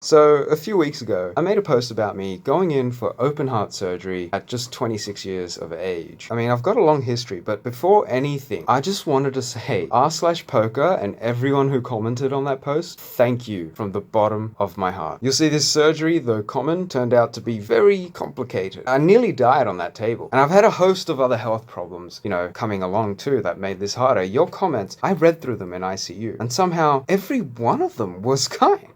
So, a few weeks ago, I made a post about me going in for open heart surgery at just 26 years of age. I mean, I've got a long history, but before anything, I just wanted to say r/poker and everyone who commented on that post, thank you from the bottom of my heart. You'll see this surgery, though common, turned out to be very complicated. I nearly died on that table. And I've had a host of other health problems, coming along too that made this harder. Your comments, I read through them in ICU, and somehow every one of them was kind.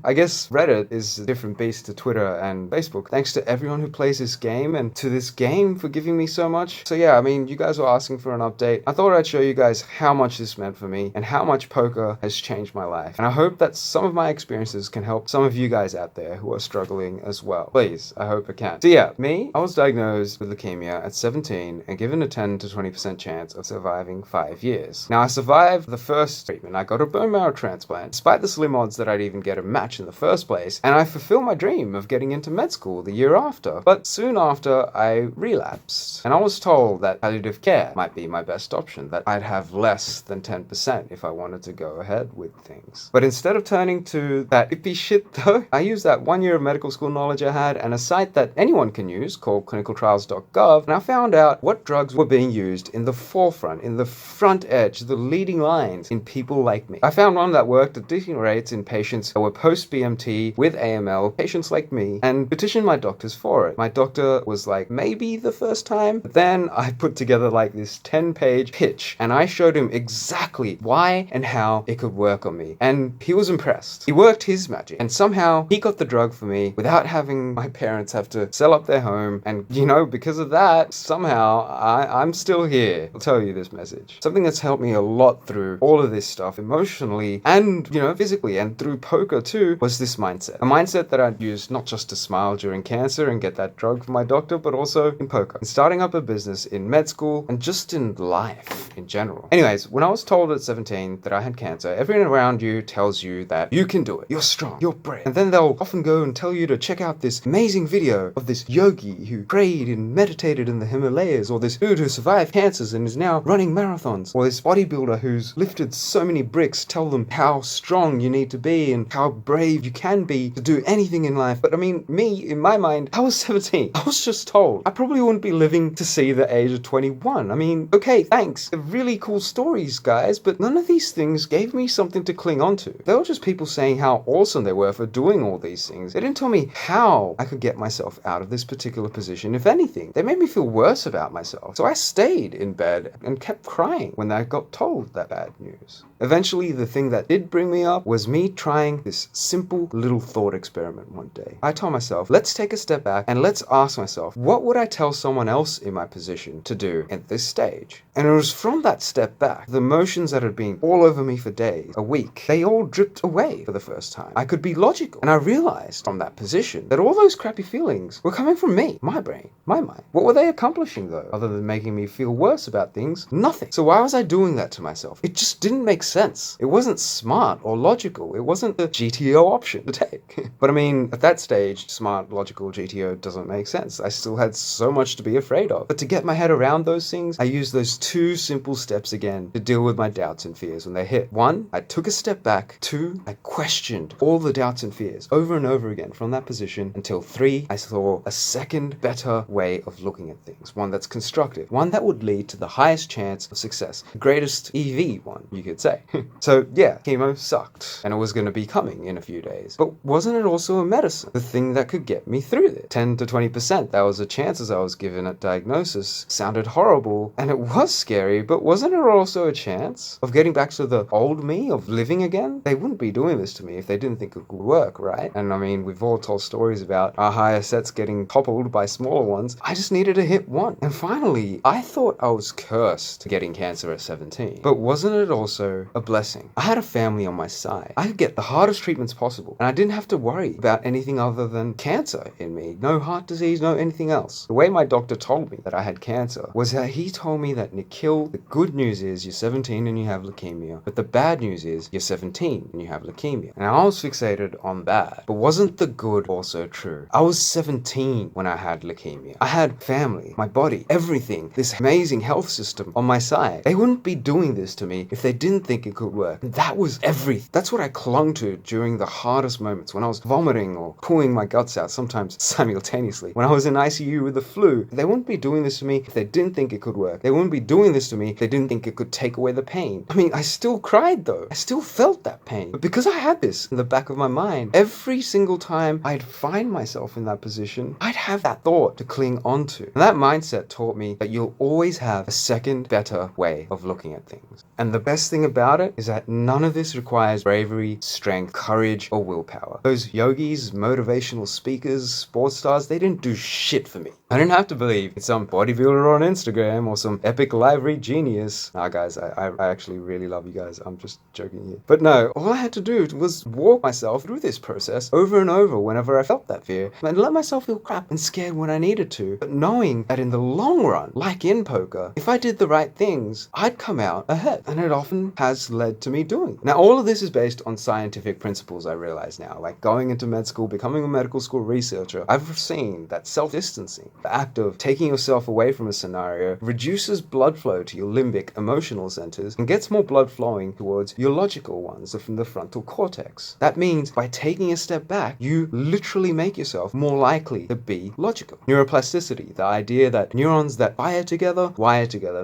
I guess Reddit is a different beast to Twitter and Facebook. Thanks to everyone who plays this game and to this game for giving me so much. So yeah, I mean, you guys were asking for an update. I thought I'd show you guys how much this meant for me and how much poker has changed my life. And I hope that some of my experiences can help some of you guys out there who are struggling as well. Please, I hope it can. So yeah, I was diagnosed with leukemia at 17 and given a 10 to 20% chance of surviving 5 years. Now, I survived the first treatment. I got a bone marrow transplant, despite the slim odds that I'd even get a match in the first place, and I fulfilled my dream of getting into med school the year after. But soon after, I relapsed, and I was told that palliative care might be my best option, that I'd have less than 10% if I wanted to go ahead with things. But instead of turning to that hippie shit though, I used that 1 year of medical school knowledge I had and a site that anyone can use called clinicaltrials.gov, and I found out what drugs were being used in the forefront, in the front edge, the leading lines in people like me. I found one that worked at decent rates in patients who were post-BMT with AML, patients like me, and petitioned my doctors for it. My doctor was like, maybe the first time. But then I put together like this 10-page pitch, and I showed him exactly why and how it could work on me. And he was impressed. He worked his magic, and somehow he got the drug for me without having my parents have to sell up their home. And because of that, somehow I'm still here. I'll tell you this message. Something that's helped me a lot through all of this stuff, emotionally and, physically, and through poker too, was this mindset. A mindset that I'd used not just to smile during cancer and get that drug from my doctor, but also in poker, in starting up a business, in med school, and just in life in general. Anyways, when I was told at 17 that I had cancer, everyone around you tells you that you can do it, you're strong, you're brave. And then they'll often go and tell you to check out this amazing video of this yogi who prayed and meditated in the Himalayas, or this dude who survived cancers and is now running marathons, or this bodybuilder who's lifted so many bricks. Tell them how strong you need to be and how brave you can be to do anything in life. But I mean, me, in my mind, I was 17. I was just told I probably wouldn't be living to see the age of 21. I mean, okay, thanks. They're really cool stories, guys, but none of these things gave me something to cling on to. They were just people saying how awesome they were for doing all these things. They didn't tell me how I could get myself out of this particular position. If anything, they made me feel worse about myself. So I stayed in bed and kept crying when I got told that bad news. Eventually, the thing that did bring me up was me trying this simple little thought experiment one day. I told myself, let's take a step back and let's ask myself, what would I tell someone else in my position to do at this stage? And it was from that step back, the emotions that had been all over me for days, a week, they all dripped away for the first time. I could be logical. And I realized from that position that all those crappy feelings were coming from me, my brain, my mind. What were they accomplishing though, other than making me feel worse about things? Nothing. So why was I doing that to myself? It just didn't make sense. It wasn't smart or logical. It wasn't the GTO option to take. But I mean, at that stage, smart, logical GTO doesn't make sense. I still had so much to be afraid of. But to get my head around those things, I used those 2 simple steps again to deal with my doubts and fears when they hit. 1, I took a step back. 2, I questioned all the doubts and fears over and over again from that position until 3, I saw a second, better way of looking at things. One that's constructive. One that would lead to the highest chance of success. The greatest EV one, you could say. So yeah, chemo sucked, and it was going to be coming in a few days. But wasn't it also a medicine? The thing that could get me through this? 10 to 20%, that was the chances I was given at diagnosis. Sounded horrible, and it was scary, but wasn't it also a chance of getting back to the old me, of living again? They wouldn't be doing this to me if they didn't think it would work, right? And I mean, we've all told stories about our higher sets getting toppled by smaller ones. I just needed to hit 1. And finally, I thought I was cursed getting cancer at 17. But wasn't it also a blessing? I had a family on my side. I could get the hardest treatments possible, and I didn't have to worry about anything other than cancer in me. No heart disease, no anything else. The way my doctor told me that I had cancer was that he told me that, Nikhil, the good news is you're 17 and you have leukemia, but the bad news is you're 17 and you have leukemia. And I was fixated on bad, but wasn't the good also true? I was 17 when I had leukemia. I had family, my body, everything, this amazing health system on my side. They wouldn't be doing this to me if they didn't think it could work. And that was everything. That's what I clung to during during the hardest moments, when I was vomiting or pulling my guts out, sometimes simultaneously, when I was in ICU with the flu. They wouldn't be doing this to me if they didn't think it could work. They wouldn't be doing this to me if they didn't think it could take away the pain. I mean, I still cried though. I still felt that pain. But because I had this in the back of my mind, every single time I'd find myself in that position, I'd have that thought to cling onto. And that mindset taught me that you'll always have a second, better way of looking at things. And the best thing about it is that none of this requires bravery, strength, courage, or willpower. Those yogis, motivational speakers, sports stars, they didn't do shit for me. I didn't have to believe it's some bodybuilder on Instagram or some epic live read genius. Nah, guys, I actually really love you guys. I'm just joking here. But no, all I had to do was walk myself through this process over and over whenever I felt that fear and let myself feel crap and scared when I needed to. But knowing that in the long run, like in poker, if I did the right things, I'd come out ahead. And it often has led to me doing it. Now, all of this is based on scientific principles, I realize now. Like going into med school, becoming a medical school researcher, I've seen that self-distancing, the act of taking yourself away from a scenario, reduces blood flow to your limbic emotional centers and gets more blood flowing towards your logical ones from the frontal cortex. That means by taking a step back, you literally make yourself more likely to be logical. Neuroplasticity, the idea that neurons that wire together,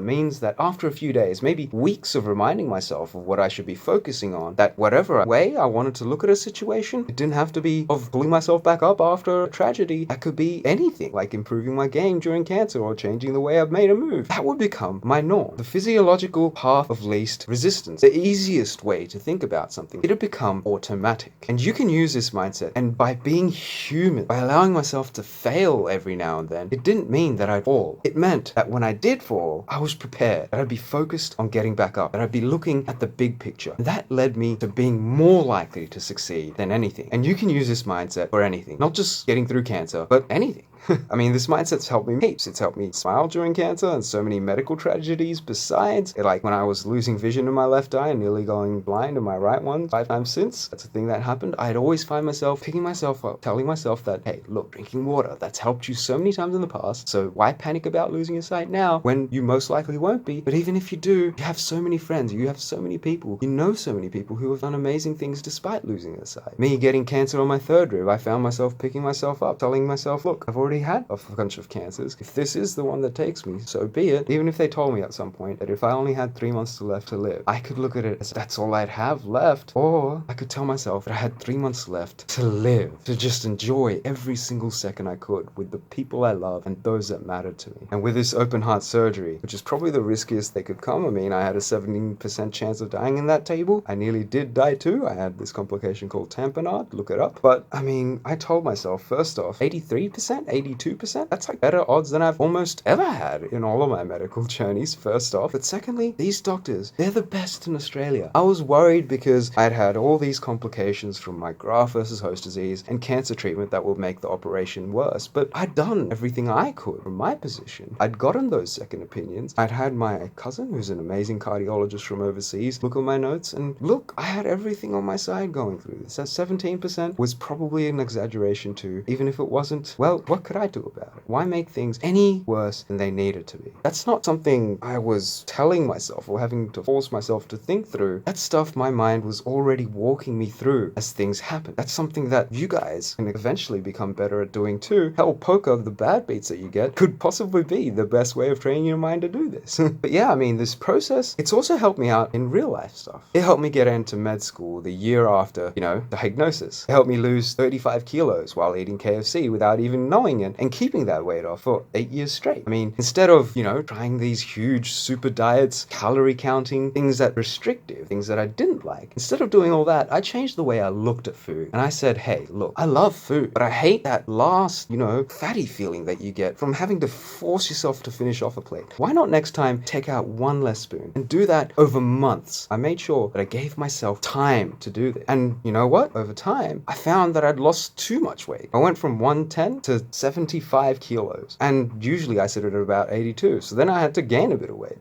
means that after a few days, maybe weeks of reminding myself of what I should be focusing on, that whatever way I wanted to look at a situation, it didn't have to be of pulling myself back up after a tragedy. That could be anything, like improving my game during cancer or changing the way I've made a move. That would become my norm. The physiological path of least resistance, the easiest way to think about something. It'd become automatic. And you can use this mindset, and by being human, by allowing myself to fail every now and then, it didn't mean that I'd fall. It meant that when I did fall, I was prepared, that I'd be focused on getting back up, that I'd be looking at the big picture. And that led me to being more likely to succeed than anything. And you can use this mindset for anything, not just getting through cancer, but anything. I mean, this mindset's helped me heaps. It's helped me smile during cancer and so many medical tragedies besides. Like when I was losing vision in my left eye and nearly going blind in my right one 5 times since. That's a thing that happened. I'd always find myself picking myself up, telling myself that, hey, look, drinking water, that's helped you so many times in the past. So why panic about losing your sight now when you most likely won't be? But even if you do, you have so many friends, you have so many people, you know so many people who have done amazing things despite losing their sight. Me getting cancer on my third rib, I found myself picking myself up, telling myself, look, I've already had a bunch of cancers. If this is the one that takes me, so be it. Even if they told me at some point that if I only had 3 months left to live, I could look at it as that's all I'd have left. Or I could tell myself that I had 3 months left to live, to just enjoy every single second I could with the people I love and those that mattered to me. And with this open heart surgery, which is probably the riskiest they could come, I mean, I had a 17% chance of dying in that table. I nearly did die too. I had this complication called tamponade. Look it up. But I mean, I told myself, first off, 83%, 82%, that's like better odds than I've almost ever had in all of my medical journeys, first off. But secondly, these doctors, they're the best in Australia. I was worried because I'd had all these complications from my graft versus host disease and cancer treatment that would make the operation worse. But I'd done everything I could from my position. I'd gotten those second opinions. I'd had my cousin, who's an amazing cardiologist from overseas, look at my notes and look, I had everything on my side going through this. That 17% was probably an exaggeration too. Even if it wasn't, well, what could I do about it? Why make things any worse than they needed to be? That's not something I was telling myself or having to force myself to think through. That's stuff my mind was already walking me through as things happen. That's something that you guys can eventually become better at doing too. Hell, poker, the bad beats that you get, could possibly be the best way of training your mind to do this. But yeah, I mean, this process, it's also helped me out in real life stuff. It helped me get into med school the year after, diagnosis. It helped me lose 35 kilos while eating KFC without even knowing it and keeping that weight off for 8 years straight. I mean, instead of, trying these huge super diets, calorie counting, things that restrictive, things that I didn't like, instead of doing all that, I changed the way I looked at food. And I said, hey, look, I love food, but I hate that last, fatty feeling that you get from having to force yourself to finish off a plate. Why not next time take out one less spoon and do that over months? I made sure that I gave myself time to do this. And you know what? Over time, I found that I'd lost too much weight. I went from 110 to 75 kilos. And usually I sit at about 82. So then I had to gain a bit of weight.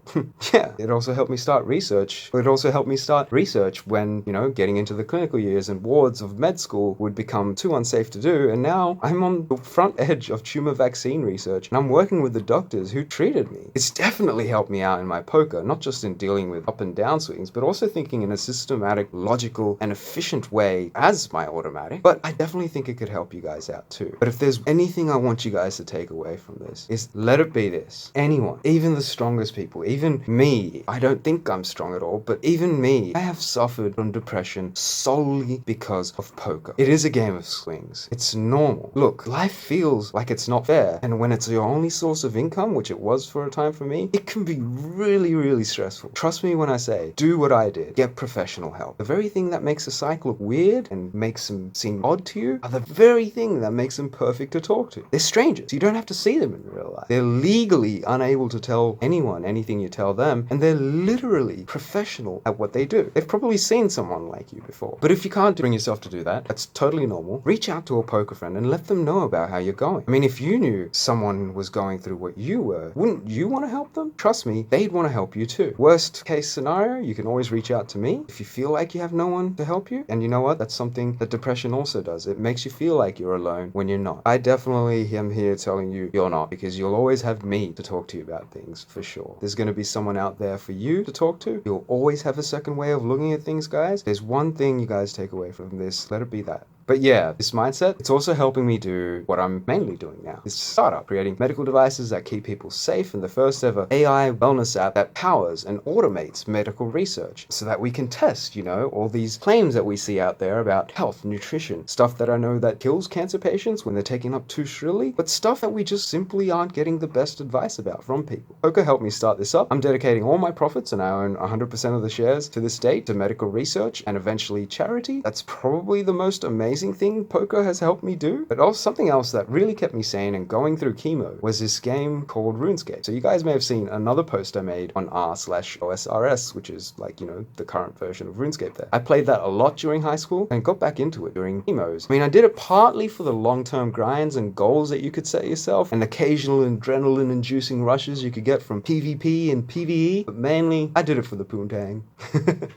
Yeah, it also helped me start research. It also helped me start research when, getting into the clinical years and wards of med school would become too unsafe to do. And now I'm on the front edge of tumor vaccine research, and I'm working with the doctors who treated me. It's definitely helped me out in my poker, not just in dealing with up and down swings, but also thinking in a systematic, logical, and efficient way as my automatic. But I definitely think it could help you guys out too. But if there's anything I want you guys to take away from this, is let it be this. Anyone, even the strongest people, even me, I don't think I'm strong at all, but even me, I have suffered from depression solely because of poker. It is a game of swings. It's normal. Look, life feels like it's not fair, and when it's your only source of income, which it was for a time for me, it can be really, really stressful. Trust me when I say, do what I did. Get professional help. The very thing that makes a psych look weird and makes them seem odd to you are the very thing that makes them perfect to talk to. They're strangers. You don't have to see them in real life. They're legally unable to tell anyone anything you tell them, and they're literally professional at what they do. They've probably seen someone like you before. But if you can't bring yourself to do that, that's totally normal. Reach out to a poker friend and let them know about how you're going. I mean, if you knew someone was going through what you were, wouldn't you want to help them? Trust me, they'd want to help you too. Worst case scenario, you can always reach out to me if you feel like you have no one to help you. And you know what? That's something that depression also does. It makes you feel like you're alone when you're not. I definitely am here telling you you're not, because you'll always have me to talk to you about things, for sure. There's going to be someone out there for you to talk to. You'll always have a second way of looking at things, guys. There's one thing you guys take away from this. Let it be that. But yeah, this mindset, it's also helping me do what I'm mainly doing now. This startup, creating medical devices that keep people safe, and the first ever AI wellness app that powers and automates medical research so that we can test, all these claims that we see out there about health, nutrition, stuff that I know that kills cancer patients when they're taken up too shrilly, but stuff that we just simply aren't getting the best advice about from people. Poker helped me start this up. I'm dedicating all my profits, and I own 100% of the shares to this date, to medical research and eventually charity. That's probably the most amazing thing poker has helped me do. But also something else that really kept me sane and going through chemo was this game called RuneScape. So you guys may have seen another post I made on r/OSRS, which is the current version of RuneScape there. I played that a lot during high school and got back into it during chemos. I mean, I did it partly for the long-term grinds and goals that you could set yourself, and occasional adrenaline-inducing rushes you could get from PvP and PvE, but mainly I did it for the poontang.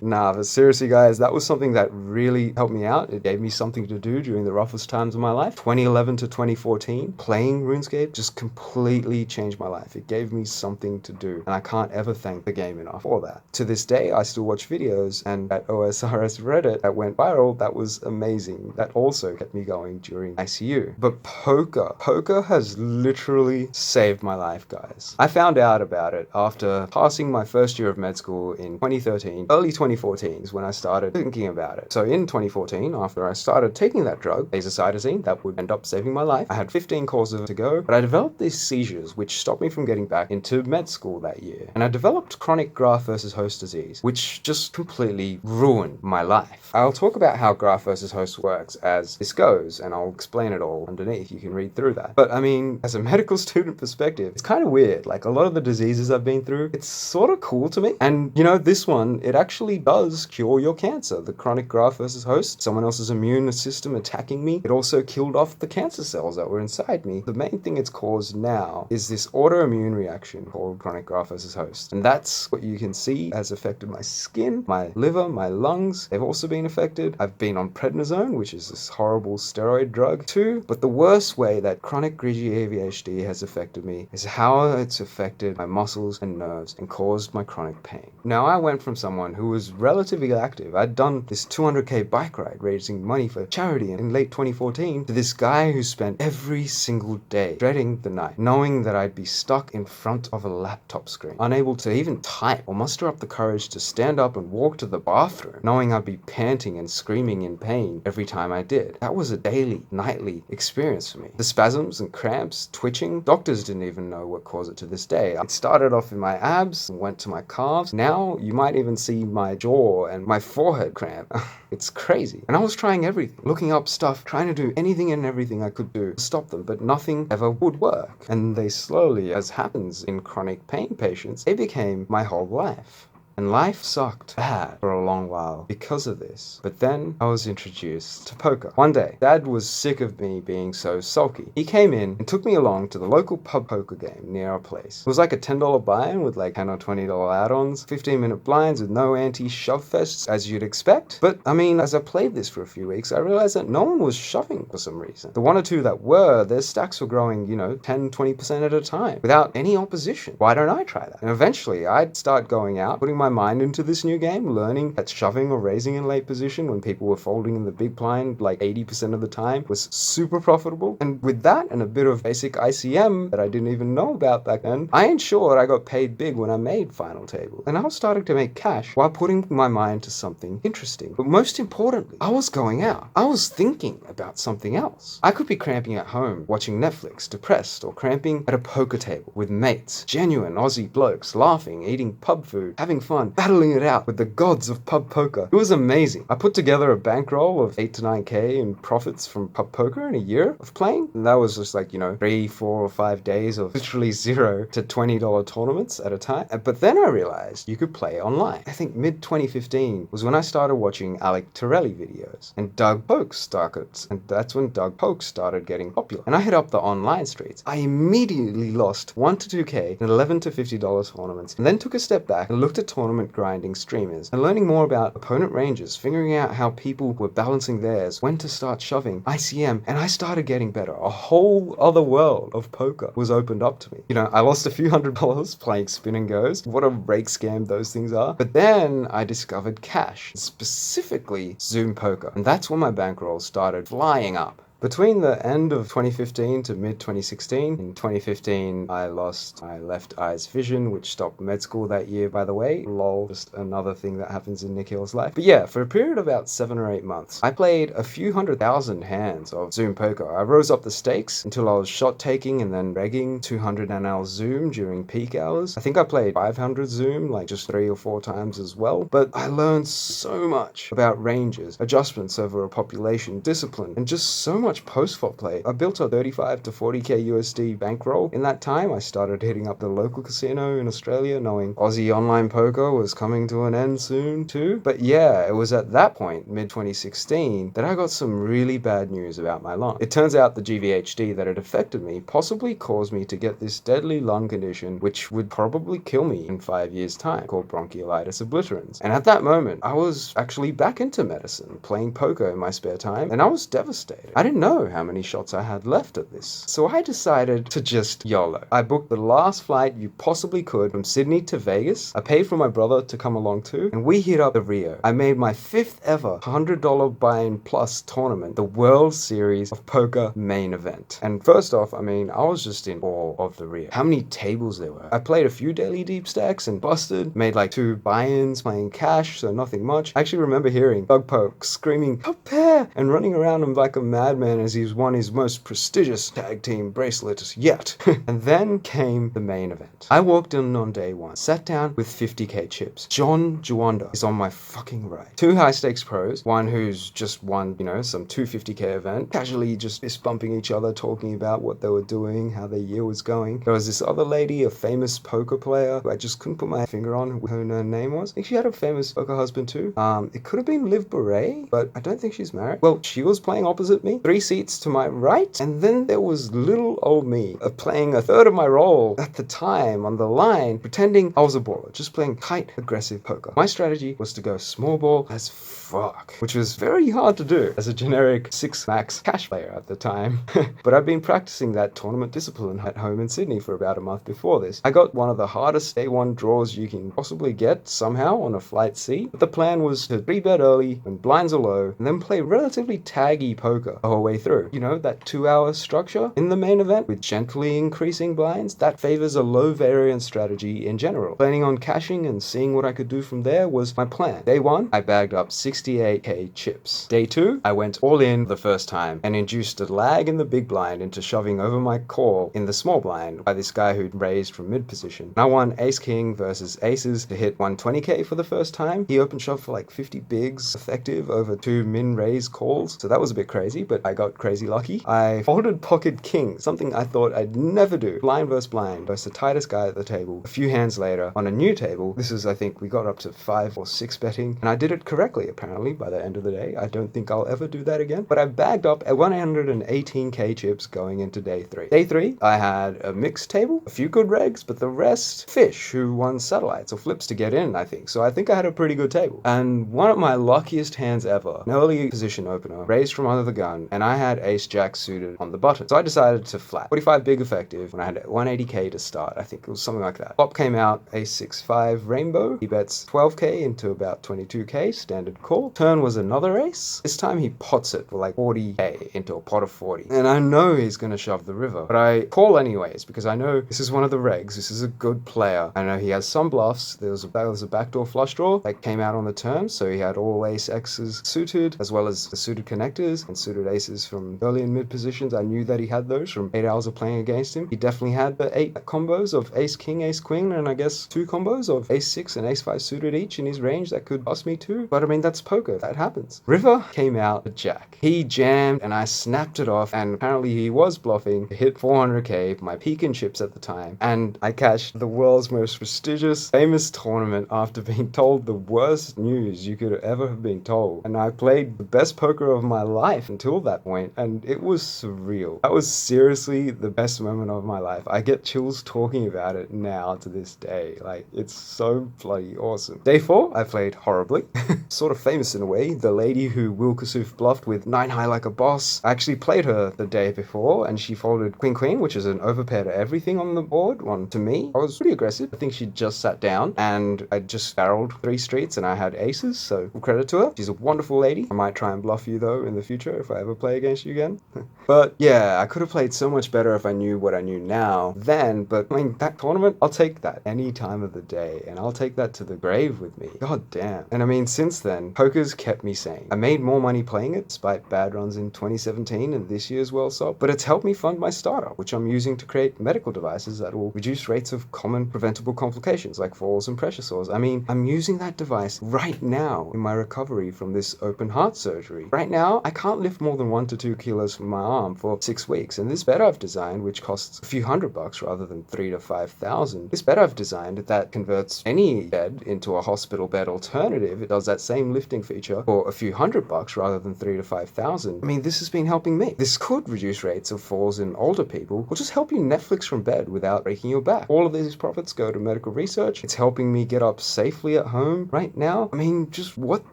Nah, but seriously guys, that was something that really helped me out. It gave me something to do during the roughest times of my life. 2011 to 2014, playing RuneScape just completely changed my life. It gave me something to do, and I can't ever thank the game enough for that. To this day, I still watch videos, and that OSRS Reddit that went viral, that was amazing. That also kept me going during ICU. But poker has literally saved my life, guys. I found out about it after passing my first year of med school in 2013. Early 2014 is when I started thinking about it. So in 2014, after I started taking that drug, azacitidine, that would end up saving my life, I had 15 courses to go, but I developed these seizures which stopped me from getting back into med school that year. And I developed chronic graft versus host disease, which just completely ruined my life. I'll talk about how graft versus host works as this goes, and I'll explain it all underneath. You can read through that. But I mean, as a medical student perspective, it's kind of weird. Like, a lot of the diseases I've been through, it's sort of cool to me. And this one, it actually does cure your cancer. The chronic graft versus host, someone else's immune system attacking me, it also killed off the cancer cells that were inside me. The main thing it's caused now is this autoimmune reaction called chronic graft versus host. And that's what you can see has affected my skin, my liver, my lungs. They've also been affected. I've been on prednisone, which is this horrible steroid drug too. But the worst way that chronic greasy ADHD has affected me is how it's affected my muscles and nerves and caused my chronic pain. Now, I went from someone who was relatively active. I'd done this 200k bike ride raising money for charity in late 2014, to this guy who spent every single day dreading the night, knowing that I'd be stuck in front of a laptop screen, unable to even type or muster up the courage to stand up and walk to the bathroom, knowing I'd be panting and screaming in pain every time I did. That was a daily, nightly experience for me. The spasms and cramps, twitching, doctors didn't even know what caused it to this day. It started off in my abs and went to my calves. Now you might even see my jaw and my forehead cramp. It's crazy. And I was trying everything, looking up stuff, trying to do anything and everything I could do to stop them, but nothing ever would work. And they slowly, as happens in chronic pain patients, they became my whole life. And life sucked bad for a long while because of this. But then I was introduced to poker. One day, Dad was sick of me being so sulky. He came in and took me along to the local pub poker game near our place. It was like a $10 buy-in with like $10 or $20 add-ons, 15-minute blinds with no anti-shove fests as you'd expect. But I mean, as I played this for a few weeks, I realized that no one was shoving for some reason. The one or two that were, their stacks were growing, 10, 20% at a time without any opposition. Why don't I try that? And eventually I'd start going out, putting my mind into this new game, learning that shoving or raising in late position when people were folding in the big blind like 80% of the time was super profitable. And with that and a bit of basic ICM that I didn't even know about back then, I ensured I got paid big when I made final table. And I was starting to make cash while putting my mind to something interesting. But most importantly, I was going out. I was thinking about something else. I could be cramping at home, watching Netflix, depressed, or cramping at a poker table with mates, genuine Aussie blokes, laughing, eating pub food, having fun, battling it out with the gods of pub poker. It was amazing. I put together a bankroll of 8 to 9K in profits from pub poker in a year of playing. And that was just like, 3, 4, or 5 days of literally $0 to $20 tournaments at a time. But then I realized you could play online. I think mid 2015 was when I started watching Alec Torelli videos and Doug Polk started. And that's when Doug Polk started getting popular. And I hit up the online streets. I immediately lost 1 to 2K in $11 to $50 tournaments, and then took a step back and looked at tournament grinding streamers and learning more about opponent ranges, figuring out how people were balancing theirs, when to start shoving, ICM, and I started getting better. A whole other world of poker was opened up to me. I lost a few $100 playing spin and goes. What a rake scam those things are. But then I discovered cash, specifically Zoom poker, and that's when my bankroll started flying up. Between the end of 2015 to mid-2016, in 2015 I lost my left eye's vision, which stopped med school that year, by the way. Lol, just another thing that happens in Nick Hill's life. But yeah, for a period of about 7 or 8 months, I played a few 100,000 hands of Zoom poker. I rose up the stakes until I was shot taking and then regging 200 NL Zoom during peak hours. I think I played 500 Zoom, like just 3 or 4 times as well. But I learned so much about ranges, adjustments over a population, discipline, and just so much post-flop play. I built a 35 to 40k USD bankroll. In that time, I started hitting up the local casino in Australia, knowing Aussie online poker was coming to an end soon too. But yeah, it was at that point, mid-2016, that I got some really bad news about my lung. It turns out the GVHD that had affected me possibly caused me to get this deadly lung condition, which would probably kill me in 5 years' time, called bronchiolitis obliterans. And at that moment, I was actually back into medicine, playing poker in my spare time, and I was devastated. I didn't know how many shots I had left at this. So I decided to just YOLO. I booked the last flight you possibly could from Sydney to Vegas. I paid for my brother to come along too, and we hit up the Rio. I made my 5th ever $100 buy-in plus tournament, the World Series of Poker main event. And first off, I was just in awe of the Rio. How many tables there were. I played a few daily deep stacks and busted, made like 2 buy-ins playing cash, so nothing much. I actually remember hearing Doug Polk screaming, "Top pair!" and running around him like a madman as he's won his most prestigious tag team bracelet yet. And then came the main event. I walked in on day 1, sat down with 50k chips. John Juanda is on my fucking right. 2 high stakes pros, one who's just won, some 250k event, casually just fist bumping each other, talking about what they were doing, how their year was going. There was this other lady, a famous poker player, who I just couldn't put my finger on who her name was. I think she had a famous poker husband too. It could have been Liv Beret, but I don't think she's married. Well, she was playing opposite me, 3 seats to my right, and then there was little old me playing a third of my role at the time on the line, pretending I was a baller, just playing tight, aggressive poker. My strategy was to go small ball as fuck, which was very hard to do as a generic 6 max cash player at the time. But I've been practicing that tournament discipline at home in Sydney for about a month before this. I got one of the hardest day 1 draws you can possibly get somehow on a flight C. But the plan was to 3-bet early when blinds are low, and then play relatively taggy poker the whole way through. That 2-hour structure in the main event with gently increasing blinds, that favors a low variance strategy in general. Planning on cashing and seeing what I could do from there was my plan. Day 1, I bagged up 68k chips. Day 2, I went all in the first time and induced a lag in the big blind into shoving over my call in the small blind by this guy who'd raised from mid position. And I won ace king versus aces to hit 120k for the first time. He open shoved for like 50 bigs effective over 2 min raise calls, so that was a bit crazy, but I got crazy lucky. I folded pocket king, something I thought I'd never do. Blind versus the tightest guy at the table. A few hands later, on a new table, this is, I think, we got up to 5 or 6 betting, and I did it correctly, apparently, by the end of the day. I don't think I'll ever do that again, but I bagged up at 118k chips going into day 3. Day 3, I had a mixed table, a few good regs, but the rest, fish, who won satellites or flips to get in, I think. So I think I had a pretty good table. And one of my luckiest hands ever, an early position opener, raised from under the gun, and I had ace-jack suited on the button. So I decided to flat. 45 big effective when I had 180k to start. I think it was something like that. Flop came out ace-6-5 rainbow. He bets 12k into about 22k, standard call. Turn was another ace. This time he pots it for like 40k into a pot of 40. And I know he's going to shove the river, but I call anyways because I know this is one of the regs. This is a good player. I know he has some bluffs. There was a backdoor flush draw that came out on the turn, so he had all ace X's suited, as well as the suited connectors and suited aces from early and mid positions. I knew that he had those from 8 hours of playing against him. He definitely had the 8 combos of ace king, ace queen, and I guess 2 combos of ace 6 and ace 5 suited each in his range that could bust me too. But I mean, that's poker. That happens. River came out a jack. He jammed and I snapped it off, and apparently he was bluffing. Hit 400k, my peak in chips at the time, and I cashed the world's most prestigious, famous tournament after being told the worst news you could ever have been told. And I played the best poker of my life until that point, and it was surreal. That was seriously the best moment of my life. I get chills talking about it now to this day. Like, it's so bloody awesome. Day 4, I played horribly. Sort of famous in a way. The lady who Will Kassouf bluffed with 9 high like a boss. I actually played her the day before, and she folded queen queen, which is an overpair to everything on the board. One to me. I was pretty aggressive. I think she just sat down, and I just barreled 3 streets, and I had aces, so full credit to her. She's a wonderful lady. I might try and bluff you though in the future if I ever play against you again. But yeah, I could have played so much better if I knew what I knew now then, but I mean, that tournament, I'll take that any time of the day, and I'll take that to the grave with me. God damn. And I mean, since then, poker's kept me sane. I made more money playing it, despite bad runs in 2017 and this year's World Cup, but it's helped me fund my startup, which I'm using to create medical devices that will reduce rates of common preventable complications like falls and pressure sores. I mean, I'm using that device right now in my recovery from this open heart surgery. Right now, I can't lift more than 1 to 2 kilos from my arm for 6 weeks, and this bed I've designed, which costs a few $100 rather than 3,000 to 5,000, this bed I've designed that converts any bed into a hospital bed alternative. It does that same lifting feature for a few $100 rather than 3,000 to 5,000. I mean, this has been helping me. This could reduce rates of falls in older people, or just help you Netflix from bed without breaking your back. All of these profits go to medical research. It's helping me get up safely at home right now. I mean, just what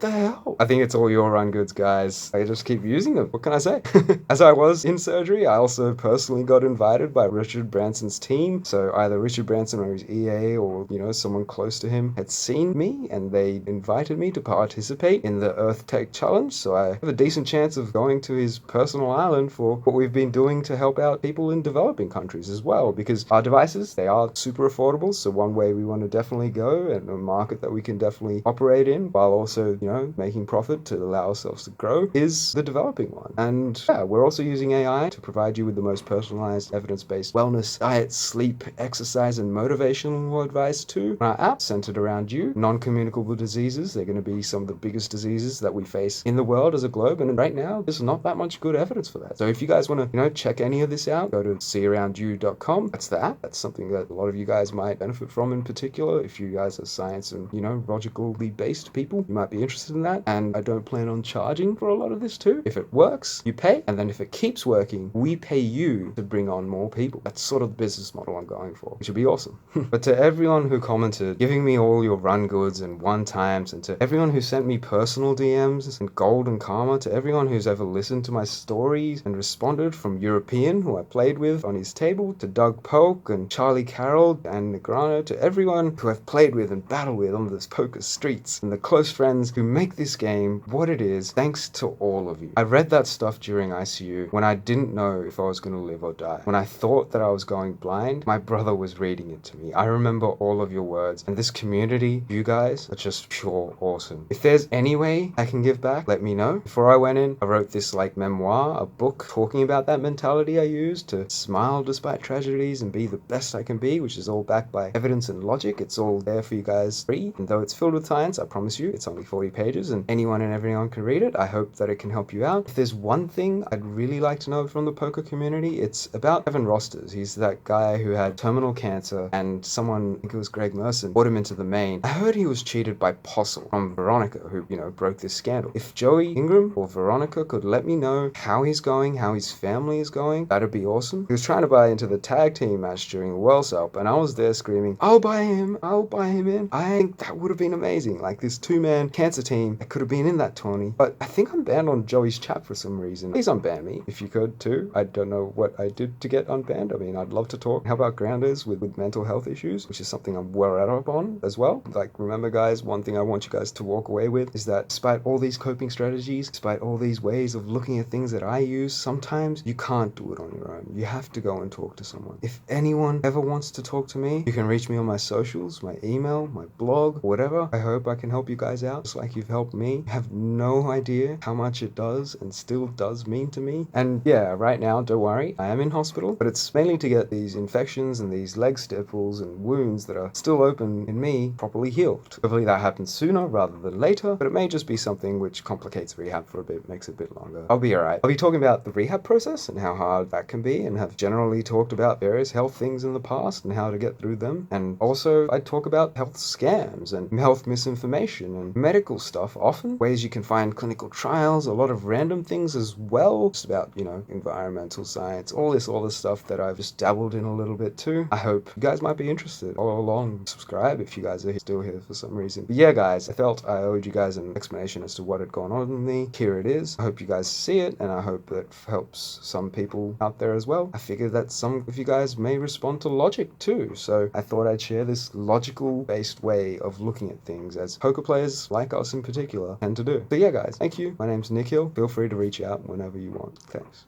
the hell? I think it's all your run goods, guys. I just keep using them. What can I say? As I was in surgery, I also personally got invited by Richard Branson's team. So either Richard Branson or his EA or, you know, someone close to him had seen me and they invited me to participate in the Earth Tech Challenge. So I have a decent chance of going to his personal island for what we've been doing to help out people in developing countries as well, because our devices, they are super affordable. So one way we want to definitely go, and a market that we can definitely operate in while also, you know, making profit to allow ourselves to grow, is the developing one. And yeah, we're also using AI to provide you with the most personalized evidence-based wellness, diet, sleep, exercise, and motivational advice too. Our app centered around you. Non-communicable diseases, they're going to be some of the biggest diseases that we face in the world as a globe, and right now there's not that much good evidence for that. So if you guys want to, you know, check any of this out, go to seearoundyou.com. That's the app. That's something that a lot of you guys might benefit from, in particular if you guys are science and, you know, logically based people. You might be interested in that, and I don't plan on charging for a lot of this too. If it works, you pay, and then if it keeps working, we pay you to bring on more people. That's sort of the business model I'm going for, which would be awesome. But to everyone who commented, giving me all your run goods and one times, and to everyone who sent me personal DMs and gold and karma, to everyone who's ever listened to my stories and responded, from European, who I played with on his table, to Doug Polk and Charlie Carroll and Negrano, to everyone who I've played with and battled with on this poker streets, and the close friends who make this game what it is, thanks to all of you. I read that stuff during ICU when I didn't know if I was going to live or die. When I thought that I was going blind, my brother was reading it to me. I remember all of your words, and this community, you guys, are just pure awesome. If there's any way I can give back, let me know. Before I went in, I wrote this like memoir, a book talking about that mentality I used to smile despite tragedies and be the best I can be, which is all backed by evidence and logic. It's all there for you guys free, and though it's filled with science, I promise you it's only 40 pages and anyone and everyone can read it. I hope that it can help you out. If there's one one thing I'd really like to know from the poker community. It's about Evan Rosters. He's that guy who had terminal cancer, and someone, I think it was Greg Merson, brought him into the main. I heard he was cheated by Postle from Veronica, who, broke this scandal. If Joey Ingram or Veronica could let me know how he's going, how his family is going, that'd be awesome. He was trying to buy into the tag team match during the World Cup, and I was there screaming, I'll buy him in. I think that would have been amazing. Like this 2-man cancer team that could have been in that tourney. But I think I'm banned on Joey's chat for some reason. Please unban me if you could too. I don't know what I did to get unbanned. I mean, I'd love to talk. How about grounders with mental health issues, which is something I'm well read up on as well. Like, remember guys, one thing I want you guys to walk away with is that despite all these coping strategies, despite all these ways of looking at things that I use, sometimes you can't do it on your own. You have to go and talk to someone. If anyone ever wants to talk to me, you can reach me on my socials, my email, my blog, whatever. I hope I can help you guys out just like you've helped me. I have no idea how much it does and still does mean to me. And yeah, right now, don't worry, I am in hospital, but it's mainly to get these infections and these leg stipples and wounds that are still open in me properly healed. Hopefully that happens sooner rather than later, but it may just be something which complicates rehab for a bit, makes it a bit longer. I'll be alright. I'll be talking about the rehab process and how hard that can be, and have generally talked about various health things in the past and how to get through them. And also I talk about health scams and health misinformation and medical stuff, often ways you can find clinical trials, a lot of random things as well, just about, environmental science, all this stuff that I've just dabbled in a little bit too. I hope you guys might be interested. Follow along, subscribe if you guys are still here for some reason. But yeah guys, I felt I owed you guys an explanation as to what had gone on with me. Here it is. I hope you guys see it, and I hope that helps some people out there as well. I figured that some of you guys may respond to logic too, so I thought I'd share this logical based way of looking at things, as poker players like us in particular tend to do. So yeah guys, thank you. My name's Nikhil. Feel free to reach out whenever you want. Thanks.